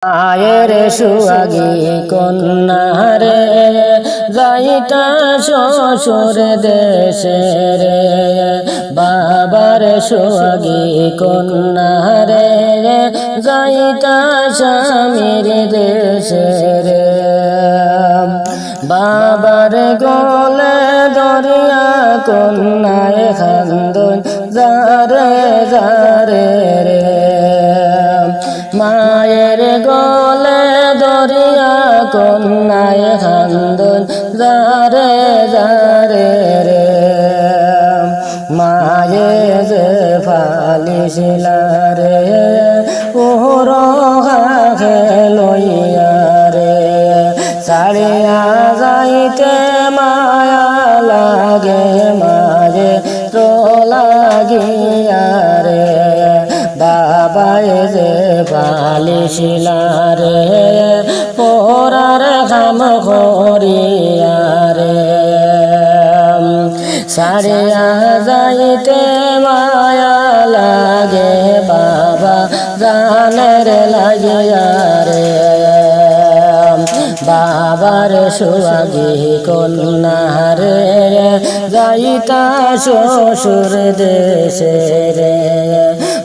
মায়ের সুয়াগী কন্যা রে যাইতা শ্বশুর দেশে রে, বাবার সুয়াগী কন্যা রে যাইতা স্বামীর দেশে রে। বাবার গলে দরিয়া কন্যায় খান্দন যারে যারে রে, মায়ের গলে দরিয়া কন্যায় খান্দন যারে যারে রে। মায়ে যে ফালিছিলা রে ওর লইয়া রে, ছাড়িয়া যাইতে মায়া লাগে মায়ে তো লাগিয়া রে। বাবায় যে পালিছিলা রে পরার কাম করিয়া রে, ছাড়িয়া যাইতে মায়া লাগে বাবা জানের লাগিয়া রে। বাবার সুয়াগী কন্যা রে যাইতা শ্বশুর দেশে রে,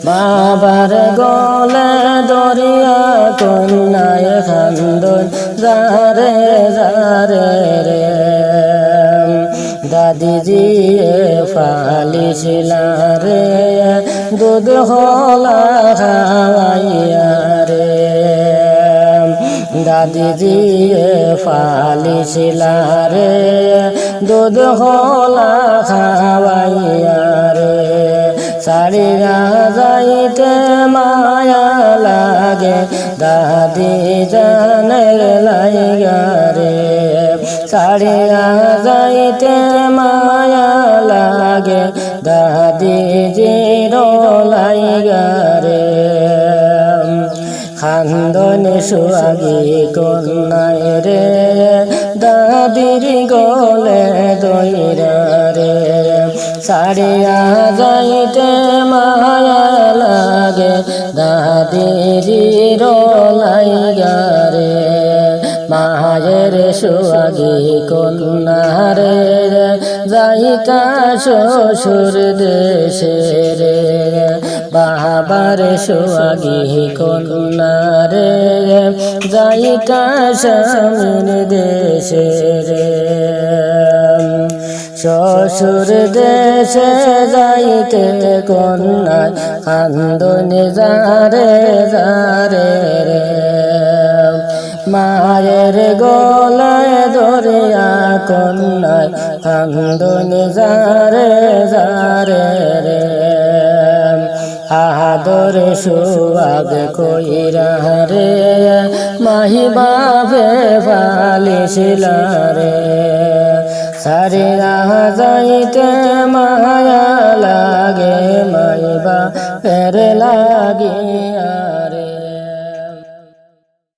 বাবার গলে দরিয়া কন্যায় খান্দন যারে যারে রে। দাদিজি ফালিছিলা রে দুধ হলা খাওয়াইয়া রে, দাদিজি ফালিছিলা রে দুধ হলা খাওয়াইয়া রে। ছাড়িয়া যাইতে মায়া লাগে দাদি জানের লাইগা রে, ছাড়িয়া যাইতে মায়া লাগে দাদি জির লাইগা রে। খান্দন সুয়াগী কন্যায় রে দাদির গলে দইরা রে, ছাড়িয়া যাইতে মায়া লাগে দাদির লাইগা রে। মায়ের সুয়াগী কন্যা রে যাইতা শ্বশুর দেশে রে, বাবার সুয়াগী কন্যা রে যাইতা স্বামীর দেশে রে। শ্বশুর দেশে যাইতে কন্যায় কান্দন যারে যারে রে, মায়ের গলায় দরিয়া কন্যায় কান্দন যারে যারে রে। আদর সুয়াগ কইরা রে মাহি বাপে ফালিছিলা রে, ছাড়িয়া যাইতে মায়া লাগে মাই বাপের লাগিয়া